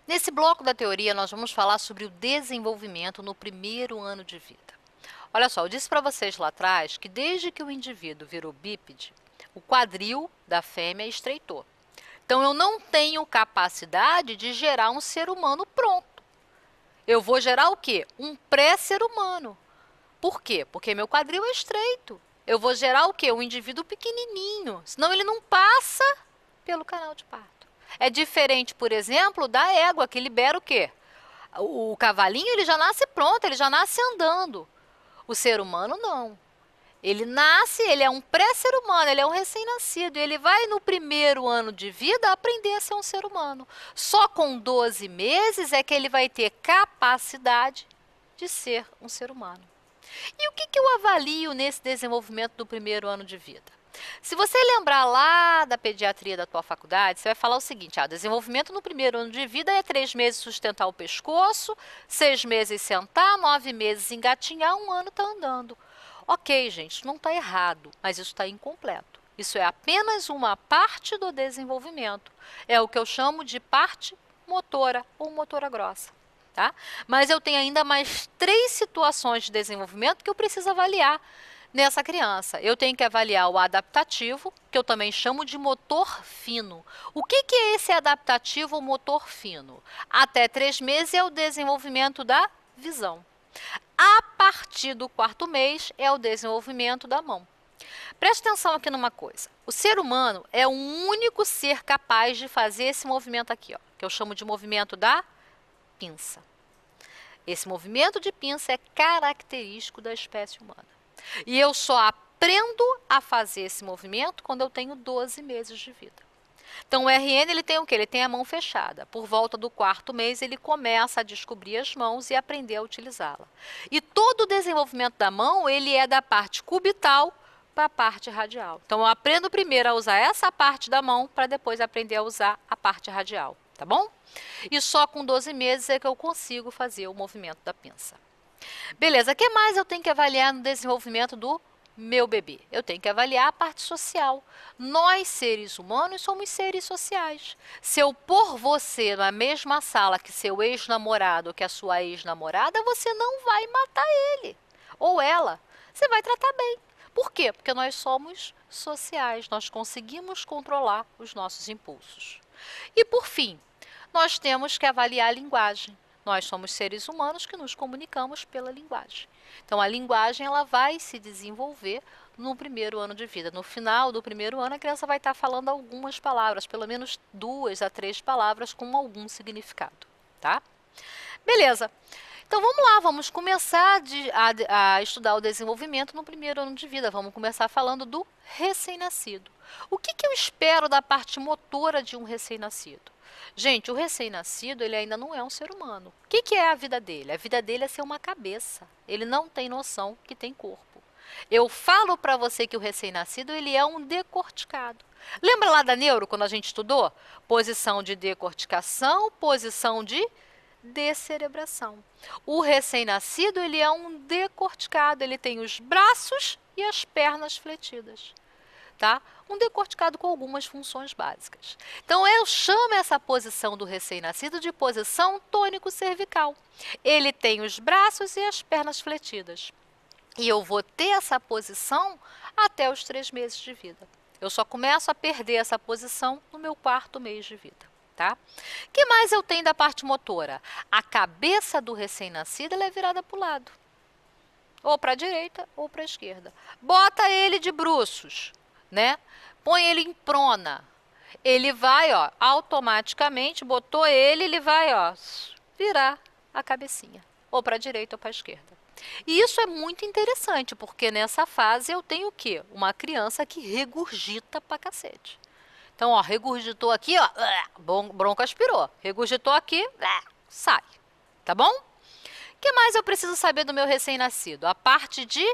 Nesse bloco da teoria, nós vamos falar sobre o desenvolvimento no primeiro ano de vida. Olha só, eu disse para vocês lá atrás que desde que o indivíduo virou bípede, o quadril da fêmea estreitou. Então, eu não tenho capacidade de gerar um ser humano pronto. Eu vou gerar o quê? Um pré-ser humano. Por quê? Porque meu quadril é estreito. Eu vou gerar o quê? Um indivíduo pequenininho. Senão ele não passa pelo canal de parto. É diferente, por exemplo, da égua, que libera o quê? O cavalinho ele já nasce pronto, ele já nasce andando. O ser humano não. Ele nasce, ele é um pré-ser humano, ele é um recém-nascido. Ele vai no primeiro ano de vida aprender a ser um ser humano. Só com 12 meses é que ele vai ter capacidade de ser um ser humano. E o que eu avalio nesse desenvolvimento do primeiro ano de vida? Se você lembrar lá da pediatria da tua faculdade, você vai falar o seguinte: desenvolvimento no primeiro ano de vida é 3 meses sustentar o pescoço, 6 meses sentar, 9 meses engatinhar, 1 ano tá andando. Ok, gente, não está errado, mas isso está incompleto. Isso é apenas uma parte do desenvolvimento. É o que eu chamo de parte motora ou motora grossa. Tá? Mas eu tenho ainda mais 3 situações de desenvolvimento que eu preciso avaliar nessa criança. Eu tenho que avaliar o adaptativo, que eu também chamo de motor fino. O que é esse adaptativo ou motor fino? Até 3 meses é o desenvolvimento da visão. A partir do 4º mês é o desenvolvimento da mão. Preste atenção aqui numa coisa. O ser humano é o único ser capaz de fazer esse movimento aqui, ó, que eu chamo de movimento da pinça. Esse movimento de pinça é característico da espécie humana. E eu só aprendo a fazer esse movimento quando eu tenho 12 meses de vida. Então, o RN ele tem o quê? Ele tem a mão fechada. Por volta do 4º mês, ele começa a descobrir as mãos e aprender a utilizá-la. E todo o desenvolvimento da mão, ele é da parte cubital para a parte radial. Então, eu aprendo primeiro a usar essa parte da mão para depois aprender a usar a parte radial, tá bom? E só com 12 meses é que eu consigo fazer o movimento da pinça. Beleza, o que mais eu tenho que avaliar no desenvolvimento do meu bebê? Eu tenho que avaliar a parte social. Nós, seres humanos, somos seres sociais. Se eu pôr você na mesma sala que seu ex-namorado ou que a sua ex-namorada, você não vai matar ele ou ela. Você vai tratar bem. Por quê? Porque nós somos sociais, nós conseguimos controlar os nossos impulsos. E por fim, nós temos que avaliar a linguagem. Nós somos seres humanos que nos comunicamos pela linguagem. Então, a linguagem ela vai se desenvolver no primeiro ano de vida. No final do primeiro ano, a criança vai estar falando algumas palavras, pelo menos 2 a 3 palavras com algum significado, tá? Beleza. Então, vamos lá, vamos começar a estudar o desenvolvimento no primeiro ano de vida. Vamos começar falando do recém-nascido. O que eu espero da parte motora de um recém-nascido? Gente, o recém-nascido, ele ainda não é um ser humano. O que é a vida dele? A vida dele é ser uma cabeça. Ele não tem noção que tem corpo. Eu falo para você que o recém-nascido, ele é um decorticado. Lembra lá da neuro, quando a gente estudou? Posição de decorticação, posição de descerebração. O recém-nascido, ele é um decorticado, ele tem os braços e as pernas fletidas. Tá? Um decorticado com algumas funções básicas. Então, eu chamo essa posição do recém-nascido de posição tônico-cervical. Ele tem os braços e as pernas fletidas. E eu vou ter essa posição até os 3 meses de vida. Eu só começo a perder essa posição no meu 4º mês de vida. Tá? O que mais eu tenho da parte motora? A cabeça do recém-nascido é virada para o lado. Ou para a direita ou para a esquerda. Bota ele de bruços, né? Põe ele em prona. Ele vai, ó, automaticamente, botou ele, ele vai, ó, virar a cabecinha. Ou para a direita ou para a esquerda. E isso é muito interessante, porque nessa fase eu tenho o quê? Uma criança que regurgita pra cacete. Então, ó, regurgitou aqui, ó, bronco aspirou. Regurgitou aqui, sai. Tá bom? O que mais eu preciso saber do meu recém-nascido? A parte de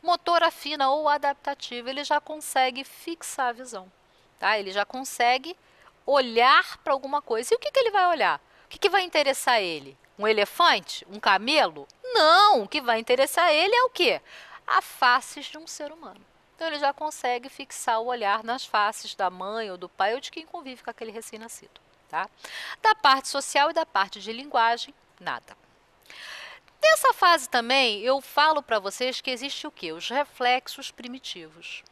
motora fina ou adaptativa, ele já consegue fixar a visão. Tá? Ele já consegue olhar para alguma coisa. E o que ele vai olhar? O que vai interessar ele? Um elefante? Um camelo? Não! O que vai interessar ele é o quê? A faces de um ser humano. Então, ele já consegue fixar o olhar nas faces da mãe ou do pai ou de quem convive com aquele recém-nascido. tá? Da parte social e da parte de linguagem, nada. Nessa fase também, eu falo para vocês que existe o quê? Os reflexos primitivos.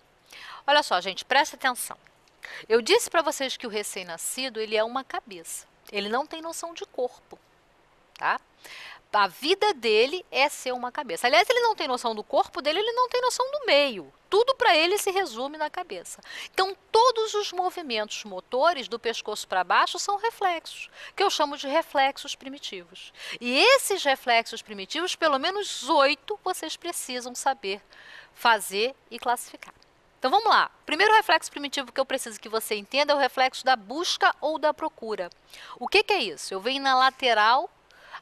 Olha só, gente, presta atenção. Eu disse para vocês que o recém-nascido, ele é uma cabeça. Ele não tem noção de corpo, tá? A vida dele é ser uma cabeça. Aliás, ele não tem noção do corpo dele, ele não tem noção do meio. Tudo para ele se resume na cabeça. Então, todos os movimentos motores do pescoço para baixo são reflexos, que eu chamo de reflexos primitivos. E esses reflexos primitivos, pelo menos 8, vocês precisam saber fazer e classificar. Então vamos lá. O primeiro reflexo primitivo que eu preciso que você entenda é o reflexo da busca ou da procura. O que é isso? Eu venho na lateral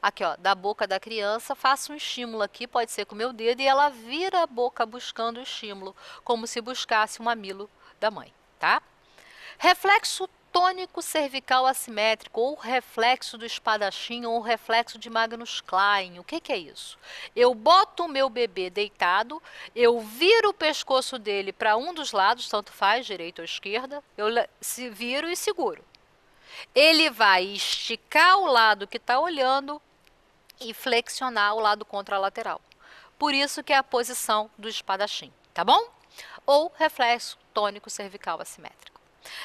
aqui, ó, da boca da criança, faço um estímulo aqui, pode ser com o meu dedo, e ela vira a boca buscando o estímulo, como se buscasse um mamilo da mãe, tá? Reflexo tônico cervical assimétrico, ou reflexo do espadachim, ou reflexo de Magnus Klein. O que é isso? Eu boto o meu bebê deitado, eu viro o pescoço dele para um dos lados, tanto faz, direita ou esquerda, eu viro e seguro. Ele vai esticar o lado que está olhando e flexionar o lado contralateral. Por isso que é a posição do espadachim, tá bom? Ou reflexo tônico cervical assimétrico.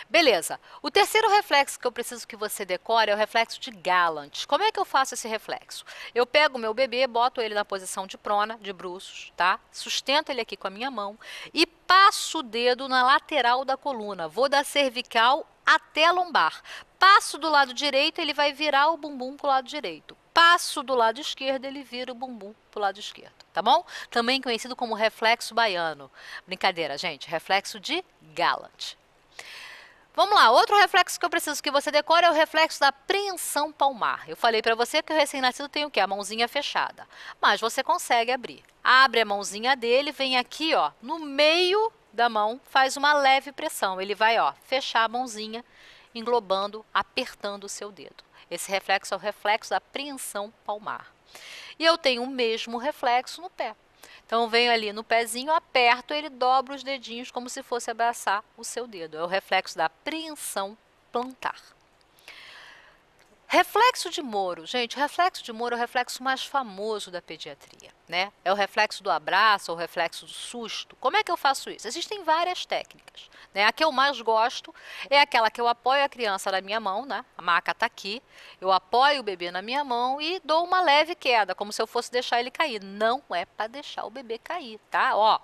Beleza. O terceiro reflexo que eu preciso que você decore é o reflexo de Galant. Como é que eu faço esse reflexo? Eu pego o meu bebê, boto ele na posição de prona, de bruços, tá? Sustento ele aqui com a minha mão e passo o dedo na lateral da coluna. Vou da cervical até a lombar. Passo do lado direito, ele vai virar o bumbum para o lado direito. Passo do lado esquerdo, ele vira o bumbum para o lado esquerdo, tá bom? Também conhecido como reflexo baiano. Brincadeira, gente, reflexo de Galant. Vamos lá, outro reflexo que eu preciso que você decore é o reflexo da preensão palmar. Eu falei para você que o recém-nascido tem o quê? A mãozinha fechada, mas você consegue abrir. Abre a mãozinha dele, vem aqui, ó, no meio da mão, faz uma leve pressão. Ele vai, ó, fechar a mãozinha, englobando, apertando o seu dedo. Esse reflexo é o reflexo da preensão palmar. E eu tenho o mesmo reflexo no pé. Então, eu venho ali no pezinho, aperto, ele dobra os dedinhos como se fosse abraçar o seu dedo. É o reflexo da preensão plantar. Reflexo de Moro. Gente, o reflexo de Moro é o reflexo mais famoso da pediatria, né? É o reflexo do abraço, ou o reflexo do susto. Como é que eu faço isso? Existem várias técnicas, né? A que eu mais gosto é aquela que eu apoio a criança na minha mão, né? A maca está aqui, eu apoio o bebê na minha mão e dou uma leve queda, como se eu fosse deixar ele cair. Não é para deixar o bebê cair, tá? Ó,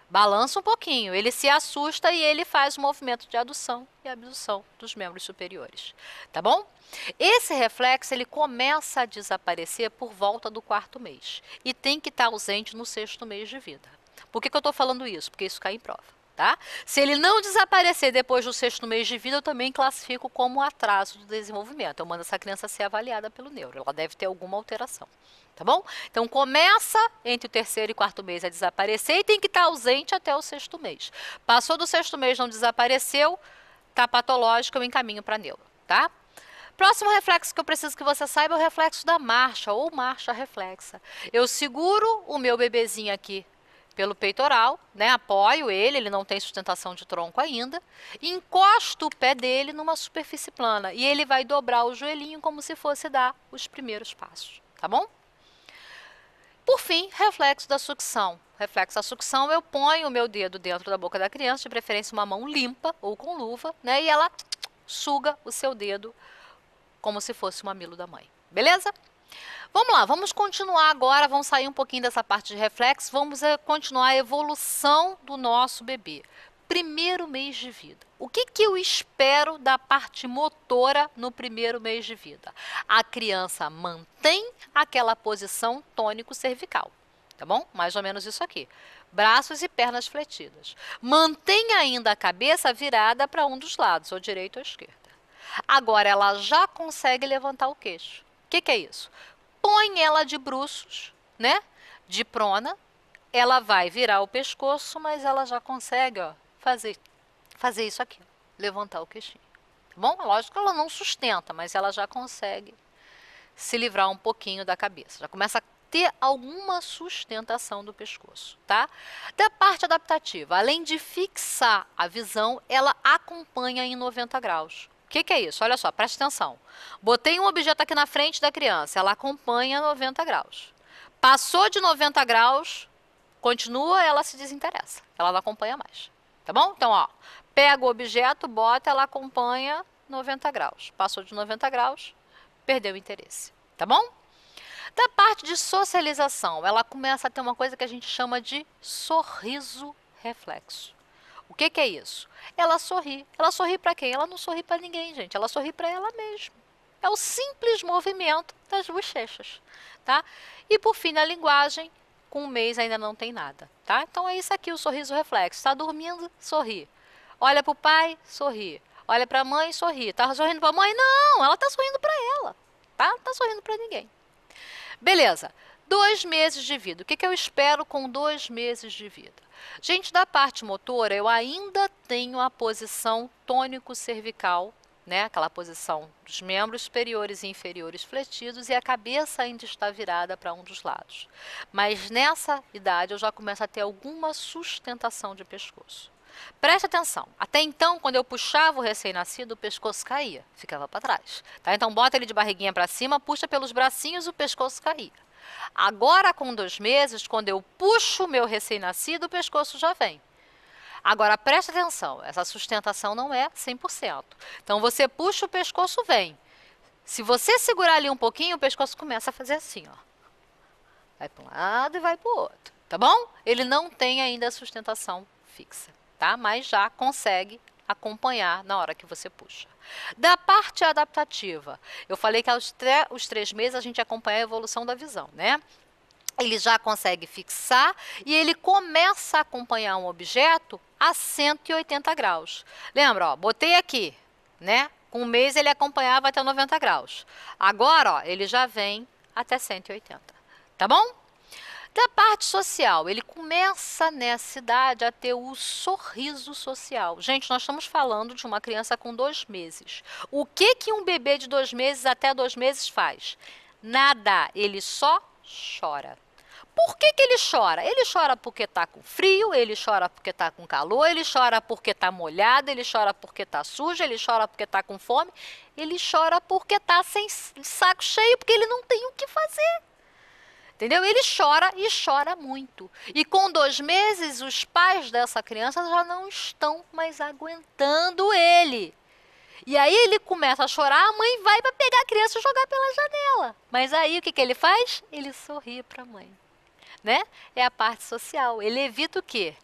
balança um pouquinho, ele se assusta e ele faz o movimento de adução e abdução dos membros superiores, tá bom? Esse reflexo ele começa a desaparecer por volta do 4º mês e tem que estar ausente no 6º mês de vida. Por que eu estou falando isso? Porque isso cai em prova, tá? Se ele não desaparecer depois do 6º mês de vida, eu também classifico como atraso do desenvolvimento. Eu mando essa criança ser avaliada pelo neuro, ela deve ter alguma alteração. Tá bom? Então, começa entre o 3º e 4º mês a desaparecer e tem que estar ausente até o 6º mês. Passou do 6º mês, não desapareceu, tá patológico, eu encaminho para neuro, tá? Próximo reflexo que eu preciso que você saiba é o reflexo da marcha, ou marcha reflexa. Eu seguro o meu bebezinho aqui pelo peitoral, né? Apoio ele, ele não tem sustentação de tronco ainda, e encosto o pé dele numa superfície plana, e ele vai dobrar o joelhinho como se fosse dar os primeiros passos, tá bom? Por fim, reflexo da sucção. Reflexo da sucção, eu ponho o meu dedo dentro da boca da criança, de preferência uma mão limpa ou com luva, né? E ela suga o seu dedo como se fosse o mamilo da mãe. Beleza? Vamos lá, vamos continuar agora, vamos sair um pouquinho dessa parte de reflexo, vamos continuar a evolução do nosso bebê. 1º mês de vida. O que eu espero da parte motora no 1º mês de vida? A criança mantém aquela posição tônico-cervical, tá bom? Mais ou menos isso aqui. Braços e pernas fletidas. Mantém ainda a cabeça virada para um dos lados, ou direito ou esquerda. Agora, ela já consegue levantar o queixo. O que é isso? Põe ela de bruços, né? De prona. Ela vai virar o pescoço, mas ela já consegue, ó, fazer isso aqui, levantar o queixinho. Tá bom? Lógico que ela não sustenta, mas ela já consegue se livrar um pouquinho da cabeça. Já começa a ter alguma sustentação do pescoço, tá? Da parte adaptativa, além de fixar a visão, ela acompanha em 90 graus. que é isso? Olha só, presta atenção. Botei um objeto aqui na frente da criança, ela acompanha 90 graus. Passou de 90 graus, continua, ela se desinteressa. Ela não acompanha mais. Tá bom? Então, ó, pega o objeto, bota, ela acompanha 90 graus. Passou de 90 graus, perdeu o interesse. Tá bom? Da parte de socialização, ela começa a ter uma coisa que a gente chama de sorriso reflexo. O que é isso? Ela sorri. Ela sorri para quem? Ela não sorri para ninguém, gente. Ela sorri para ela mesma. É o simples movimento das bochechas, tá? E por fim, na linguagem, com um mês ainda não tem nada, tá? Então é isso aqui, o sorriso reflexo. Está dormindo? Sorri. Olha para o pai? Sorri. Olha para a mãe? Sorri. Tá sorrindo para a mãe? Não, ela tá sorrindo para ela, tá? Não tá sorrindo para ninguém. Beleza. 2 meses de vida. O que eu espero com 2 meses de vida? Gente, da parte motora, eu ainda tenho a posição tônico-cervical, né? Aquela posição dos membros superiores e inferiores fletidos e a cabeça ainda está virada para um dos lados. Mas nessa idade eu já começo a ter alguma sustentação de pescoço. Preste atenção, até então, quando eu puxava o recém-nascido, o pescoço caía, ficava para trás. Tá? Então, bota ele de barriguinha para cima, puxa pelos bracinhos, o pescoço caía. Agora, com 2 meses, quando eu puxo o meu recém-nascido, o pescoço já vem. Agora, preste atenção, essa sustentação não é 100%. Então, você puxa o pescoço, vem. Se você segurar ali um pouquinho, o pescoço começa a fazer assim, ó. Vai para um lado e vai para o outro, tá bom? Ele não tem ainda a sustentação fixa, tá? Mas já consegue acompanhar na hora que você puxa. Da parte adaptativa, eu falei que aos 3 meses a gente acompanha a evolução da visão, né? Ele já consegue fixar e ele começa a acompanhar um objeto a 180 graus. Lembra, ó, botei aqui, né? Com 1 mês ele acompanhava até 90 graus. Agora, ó, ele já vem até 180, tá bom? Da parte social, ele começa nessa idade a ter o sorriso social. Gente, nós estamos falando de uma criança com 2 meses. O que um bebê de 2 meses até 2 meses faz? Nada, ele só chora. Por que ele chora? Ele chora porque está com frio, ele chora porque está com calor, ele chora porque está molhado, ele chora porque está sujo, ele chora porque está com fome, ele chora porque está sem saco cheio, porque ele não tem o que fazer. Entendeu? Ele chora e chora muito. E com 2 meses, os pais dessa criança já não estão mais aguentando ele. E aí ele começa a chorar, a mãe vai para pegar a criança e jogar pela janela. Mas aí o que ele faz? Ele sorri para a mãe. Né? É a parte social. Ele evita o quê?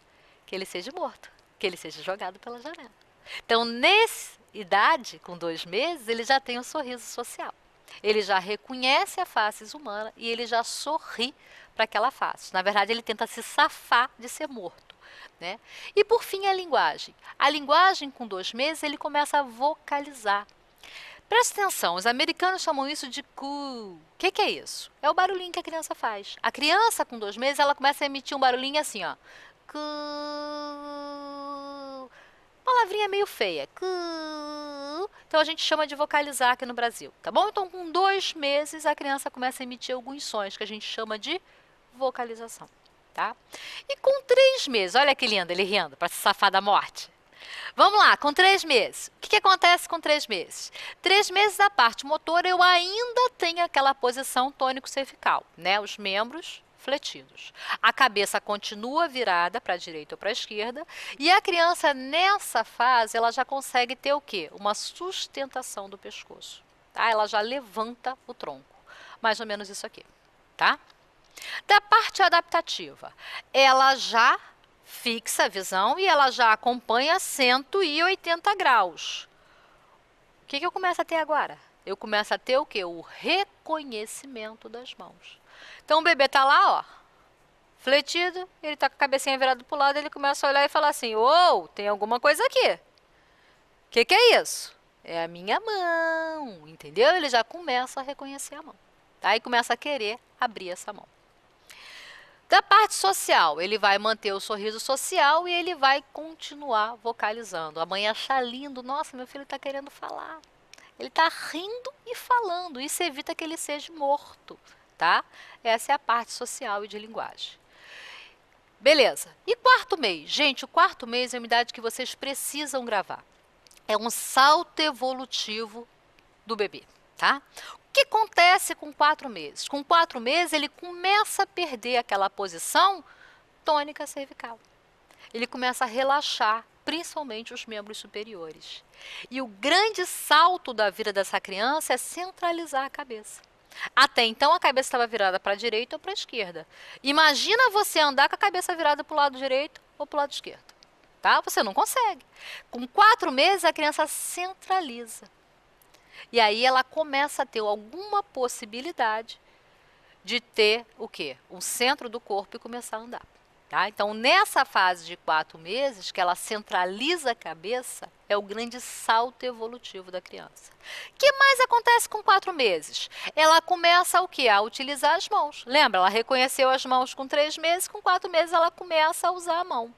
Que ele seja morto, que ele seja jogado pela janela. Então, nessa idade, com 2 meses, ele já tem um sorriso social. Ele já reconhece a face humana e ele já sorri para aquela face. Na verdade, ele tenta se safar de ser morto, né? E por fim, a linguagem. A linguagem, com 2 meses, ele começa a vocalizar. Presta atenção, os americanos chamam isso de coo. O que é isso? É o barulhinho que a criança faz. A criança, com 2 meses, ela começa a emitir um barulhinho assim, ó. Coo. Palavrinha meio feia. Coo. Então, a gente chama de vocalizar aqui no Brasil, tá bom? Então, com 2 meses, a criança começa a emitir alguns sons que a gente chama de vocalização, tá? E com 3 meses, olha que lindo ele rindo, para se safar da morte. Vamos lá, com 3 meses. O que acontece com 3 meses? 3 meses da parte motora, eu ainda tenho aquela posição tônico-cervical, né? Os membros fletidos. A cabeça continua virada para a direita ou para a esquerda e a criança nessa fase ela já consegue ter o quê? Uma sustentação do pescoço, tá? Ela já levanta o tronco, mais ou menos isso aqui, tá? Da parte adaptativa, ela já fixa a visão e ela já acompanha 180 graus. O que eu começo a ter agora? Eu começo a ter o quê? O reconhecimento das mãos. Então, o bebê está lá, ó, fletido, ele está com a cabecinha virada para o lado, ele começa a olhar e falar assim, ô, tem alguma coisa aqui. O que é isso? É a minha mão, entendeu? Ele já começa a reconhecer a mão, tá? E começa a querer abrir essa mão. Da parte social, ele vai manter o sorriso social e ele vai continuar vocalizando. A mãe acha lindo, nossa, meu filho está querendo falar. Ele está rindo e falando, isso evita que ele seja morto, tá? Essa é a parte social e de linguagem. Beleza. E 4º mês? Gente, o 4º mês é uma idade que vocês precisam gravar. É um salto evolutivo do bebê, tá? O que acontece com 4 meses? Com 4 meses, ele começa a perder aquela posição tônica cervical. Ele começa a relaxar, principalmente os membros superiores. E o grande salto da vida dessa criança é centralizar a cabeça. Até então, a cabeça estava virada para a direita ou para a esquerda. Imagina você andar com a cabeça virada para o lado direito ou para o lado esquerdo. Tá? Você não consegue. Com 4 meses, a criança centraliza. E aí ela começa a ter alguma possibilidade de ter o quê? O centro do corpo e começar a andar. Tá? Então, nessa fase de 4 meses, que ela centraliza a cabeça, é o grande salto evolutivo da criança. O que mais acontece com 4 meses? Ela começa o quê? A utilizar as mãos. Lembra? Ela reconheceu as mãos com 3 meses, com 4 meses ela começa a usar a mão.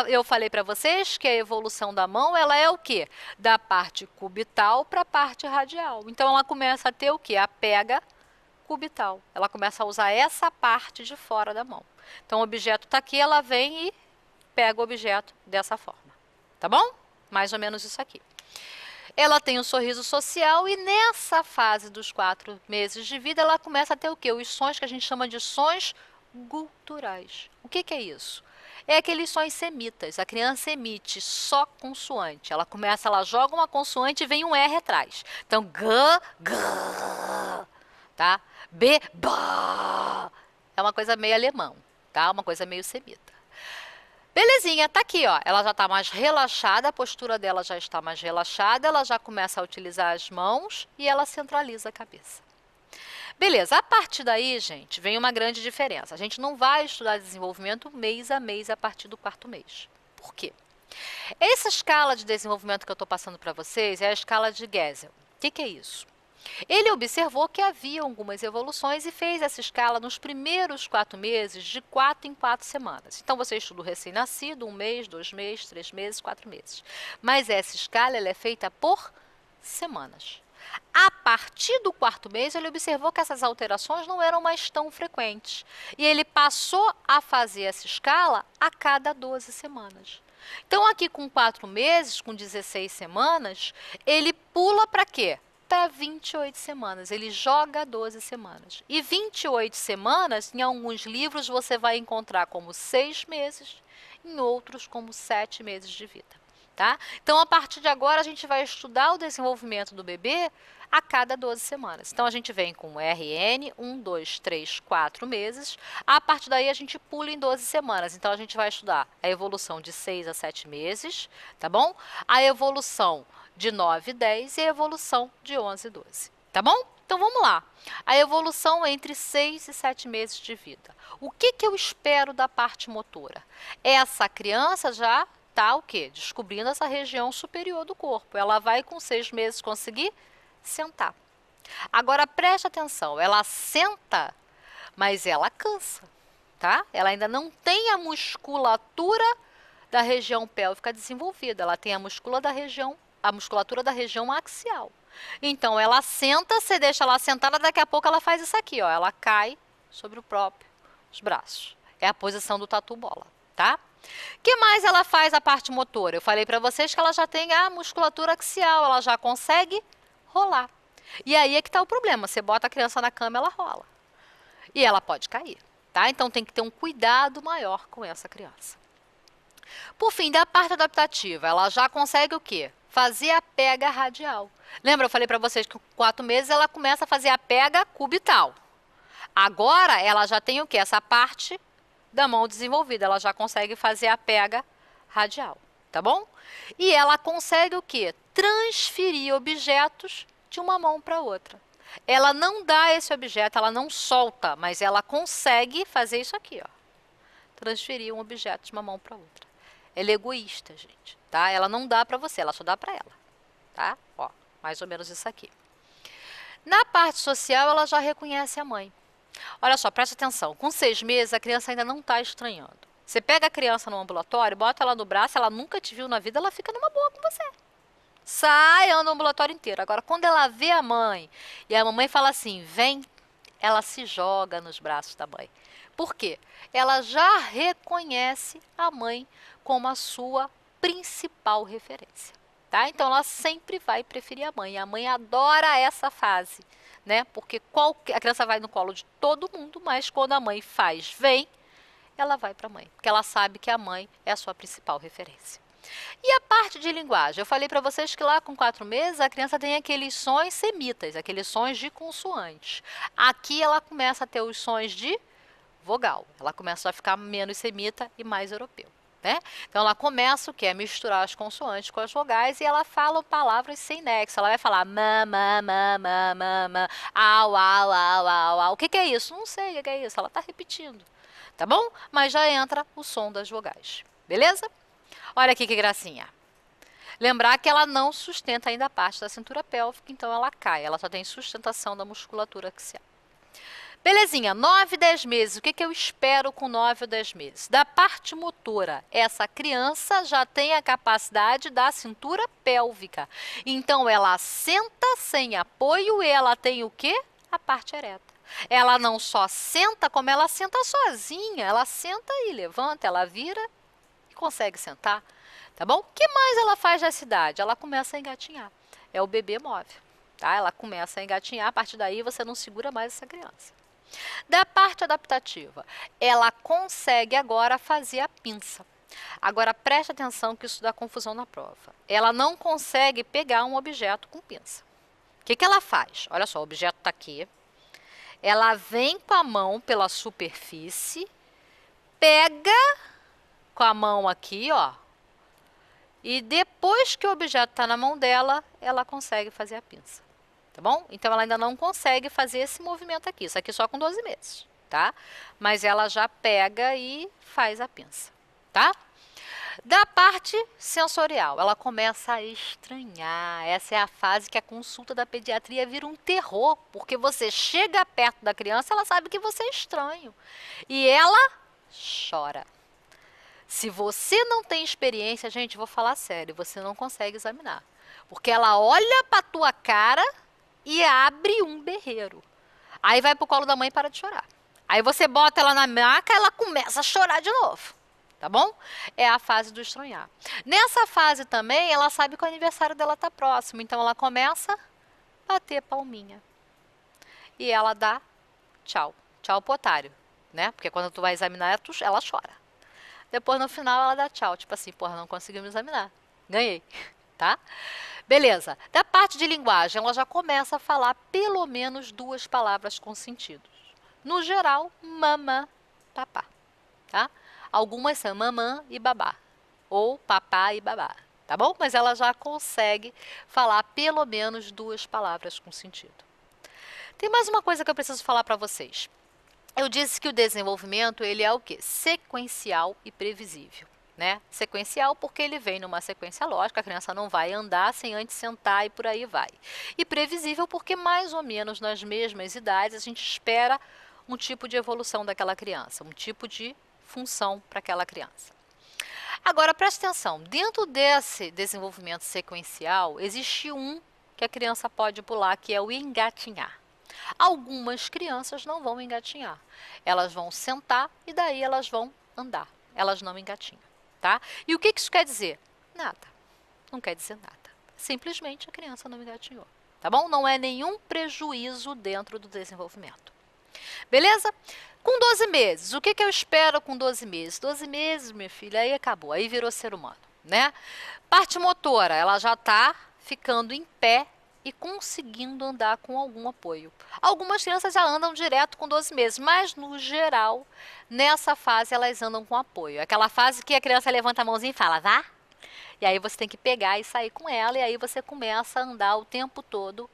Eu falei para vocês que a evolução da mão, ela é o quê? Da parte cubital para a parte radial. Então, ela começa a ter o quê? A pega cubital. Ela começa a usar essa parte de fora da mão. Então, o objeto está aqui, ela vem e pega o objeto dessa forma. Tá bom? Mais ou menos isso aqui. Ela tem o sorriso social e nessa fase dos 4 meses de vida, ela começa a ter o quê? Os sons que a gente chama de sons guturais. O que é isso? É aqueles sons semitas. A criança emite só consoante. Ela joga uma consoante e vem um R atrás. Então, g, g, tá? B, ba. É uma coisa meio alemão, tá? Uma coisa meio semita. Belezinha, tá aqui, ó. Ela já está mais relaxada, a postura dela já está mais relaxada, ela já começa a utilizar as mãos e ela centraliza a cabeça. Beleza, a partir daí, gente, vem uma grande diferença. A gente não vai estudar desenvolvimento mês a mês a partir do 4º mês. Por quê? Essa escala de desenvolvimento que eu estou passando para vocês é a escala de Gesell. O que é isso? Ele observou que havia algumas evoluções e fez essa escala nos primeiros 4 meses, de 4 em 4 semanas. Então, você estuda o recém-nascido, 1 mês, 2 meses, 3 meses, 4 meses. Mas essa escala ela é feita por semanas. A partir do 4º mês, ele observou que essas alterações não eram mais tão frequentes. E ele passou a fazer essa escala a cada 12 semanas. Então, aqui com 4 meses, com 16 semanas, ele pula para quê? Para 28 semanas. Ele joga 12 semanas. E 28 semanas, em alguns livros, você vai encontrar como 6 meses, em outros como 7 meses de vida. Tá? Então, a partir de agora, a gente vai estudar o desenvolvimento do bebê a cada 12 semanas. Então, a gente vem com RN, 1, 2, 3, 4 meses. A partir daí, a gente pula em 12 semanas. Então, a gente vai estudar a evolução de 6 a 7 meses, tá bom? A evolução de 9 e 10 e a evolução de 11 e 12, tá bom? Então, vamos lá. A evolução entre 6 e 7 meses de vida. O que eu espero da parte motora? Essa criança já está o quê? Descobrindo essa região superior do corpo. Ela vai com 6 meses conseguir sentar. Agora, preste atenção. Ela senta, mas ela cansa, tá? Ela ainda não tem a musculatura da região pélvica desenvolvida. Ela tem a musculatura da região axial. Então, ela senta, você deixa ela sentada, daqui a pouco ela faz isso aqui, ó. Ela cai sobre os braços. É a posição do tatu bola, tá? O que mais ela faz a parte motora? Eu falei para vocês que ela já tem a musculatura axial, ela já consegue rolar. E aí é que está o problema, você bota a criança na cama, ela rola. E ela pode cair, tá? Então tem que ter um cuidado maior com essa criança. Por fim, da parte adaptativa, ela já consegue o quê? Fazer a pega radial. Lembra, eu falei para vocês que com 4 meses ela começa a fazer a pega cubital. Agora ela já tem o quê? Essa parte da mão desenvolvida, ela já consegue fazer a pega radial, tá bom? E ela consegue o quê? Transferir objetos de uma mão para outra. Ela não dá esse objeto, ela não solta, mas ela consegue fazer isso aqui, ó. Transferir um objeto de uma mão para outra. Ela é egoísta, gente, tá? Ela não dá para você, ela só dá para ela, tá? Ó, mais ou menos isso aqui. Na parte social, ela já reconhece a mãe. Olha só, presta atenção. Com 6 meses, a criança ainda não está estranhando. Você pega a criança no ambulatório, bota ela no braço, ela nunca te viu na vida, ela fica numa boa com você. Sai, anda o ambulatório inteiro. Agora, quando ela vê a mãe e a mamãe fala assim, vem, ela se joga nos braços da mãe. Por quê? Ela já reconhece a mãe como a sua principal referência. tá? Então ela sempre vai preferir a mãe. A mãe adora essa fase, né? Porque a criança vai no colo de todo mundo, mas quando a mãe faz, vem, ela vai para a mãe, porque ela sabe que a mãe é a sua principal referência. E a parte de linguagem? Eu falei para vocês que lá com 4 meses a criança tem aqueles sons semitas, aqueles sons de consoantes. Aqui ela começa a ter os sons de vogal. Ela começa a ficar menos semita e mais europeu. Né? Então ela começa o que? A misturar as consoantes com as vogais e ela fala palavras sem nexo. Ela vai falar au, au, au, au, au. O que é isso? Não sei o que é isso. Ela está repetindo. Tá bom? Mas já entra o som das vogais. Beleza? Olha aqui que gracinha. Lembrar que ela não sustenta ainda a parte da cintura pélvica, então ela cai. Ela só tem sustentação da musculatura axial. Belezinha, 9, 10 meses. O que eu espero com 9 ou 10 meses? Da parte motora, essa criança já tem a capacidade da cintura pélvica. Então, ela senta sem apoio e ela tem o quê? A parte ereta. Ela não só senta, como ela senta sozinha. Ela senta e levanta, ela vira e consegue sentar. Tá bom? O que mais ela faz nessa idade? Ela começa a engatinhar. É o bebê móvel. Tá? Ela começa a engatinhar, a partir daí você não segura mais essa criança. Da parte adaptativa, ela consegue agora fazer a pinça. Agora preste atenção que isso dá confusão na prova. Ela não consegue pegar um objeto com pinça. O que ela faz? Olha só, o objeto está aqui. Ela vem com a mão pela superfície, pega com a mão aqui, ó. E depois que o objeto está na mão dela, ela consegue fazer a pinça. Tá bom? Então, ela ainda não consegue fazer esse movimento aqui. Isso aqui só com 12 meses, tá? Mas ela já pega e faz a pinça, tá? Da parte sensorial, ela começa a estranhar. Essa é a fase que a consulta da pediatria vira um terror, porque você chega perto da criança, ela sabe que você é estranho. E ela chora. Se você não tem experiência, gente, vou falar sério, você não consegue examinar. Porque ela olha para a tua cara e abre um berreiro. Aí vai pro colo da mãe e para de chorar. Aí você bota ela na maca, ela começa a chorar de novo. Tá bom? É a fase do estranhar. Nessa fase também, ela sabe que o aniversário dela tá próximo. Então, ela começa a bater palminha. E ela dá tchau. Tchau pro otário, né? Porque quando tu vai examinar, ela chora. Depois, no final, ela dá tchau. Tipo assim, porra, não conseguimos examinar. Ganhei. Tá? Beleza. Da parte de linguagem, ela já começa a falar pelo menos 2 palavras com sentidos. No geral, mamã, papá. Tá? Algumas são mamã e babá. Ou papá e babá. Tá bom? Mas ela já consegue falar pelo menos 2 palavras com sentido. Tem mais uma coisa que eu preciso falar para vocês. Eu disse que o desenvolvimento, ele é o quê? Sequencial e previsível. Né? Sequencial porque ele vem numa sequência lógica, a criança não vai andar sem antes sentar e por aí vai. E previsível porque mais ou menos nas mesmas idades a gente espera um tipo de evolução daquela criança, um tipo de função para aquela criança. Agora preste atenção, dentro desse desenvolvimento sequencial existe um que a criança pode pular, que é o engatinhar. Algumas crianças não vão engatinhar, elas vão sentar e daí elas vão andar, elas não engatinham. Tá? E o que isso quer dizer? Nada. Não quer dizer nada. Simplesmente a criança não engatinhou. Tá bom? Não é nenhum prejuízo dentro do desenvolvimento. Beleza? Com 12 meses, o que eu espero com 12 meses? 12 meses, minha filha, aí acabou. Aí virou ser humano, né? Parte motora, ela já está ficando em pé e conseguindo andar com algum apoio. Algumas crianças já andam direto com 12 meses, mas no geral, nessa fase elas andam com apoio. Aquela fase que a criança levanta a mãozinha e fala, vá. E aí você tem que pegar e sair com ela, e aí você começa a andar o tempo todo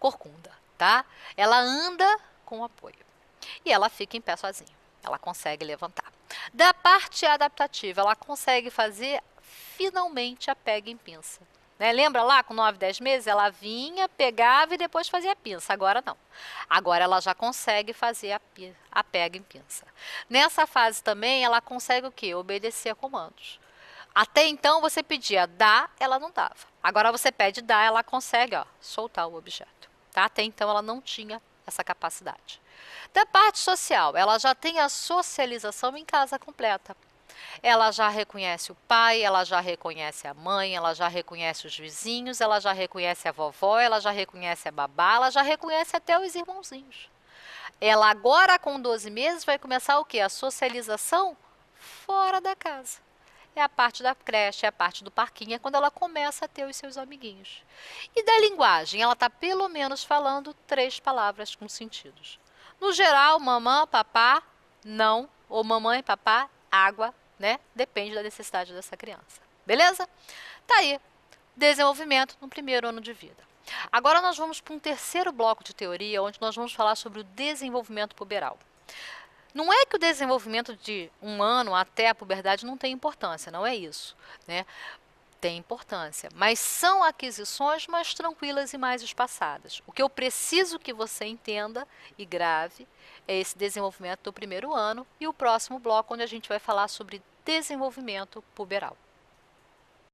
corcunda, tá? Ela anda com apoio. E ela fica em pé sozinha. Ela consegue levantar. Da parte adaptativa, ela consegue fazer finalmente a pega em pinça. Né? Lembra lá, com 9, 10 meses, ela vinha, pegava e depois fazia a pinça. Agora não. Agora ela já consegue fazer a pega em pinça. Nessa fase também, ela consegue o quê? Obedecer a comandos. Até então, você pedia dá, ela não dava. Agora você pede dá, ela consegue soltar o objeto. Tá? Até então, ela não tinha essa capacidade. Da parte social, ela já tem a socialização em casa completa. Ela já reconhece o pai, ela já reconhece a mãe, ela já reconhece os vizinhos, ela já reconhece a vovó, ela já reconhece a babá, ela já reconhece até os irmãozinhos. Ela agora com 12 meses vai começar o quê? A socialização fora da casa. É a parte da creche, é a parte do parquinho, é quando ela começa a ter os seus amiguinhos. E da linguagem, ela está pelo menos falando 3 palavras com sentidos. No geral, mamã, papá, não, ou mamãe, papá, água, né? Depende da necessidade dessa criança. Beleza? Tá aí, desenvolvimento no primeiro ano de vida. Agora nós vamos para um terceiro bloco de teoria, onde nós vamos falar sobre o desenvolvimento puberal. Não é que o desenvolvimento de 1 ano até a puberdade não tem importância, não é isso, né? Tem importância, mas são aquisições mais tranquilas e mais espaçadas. O que eu preciso que você entenda e grave é esse desenvolvimento do primeiro ano e o próximo bloco onde a gente vai falar sobre desenvolvimento puberal.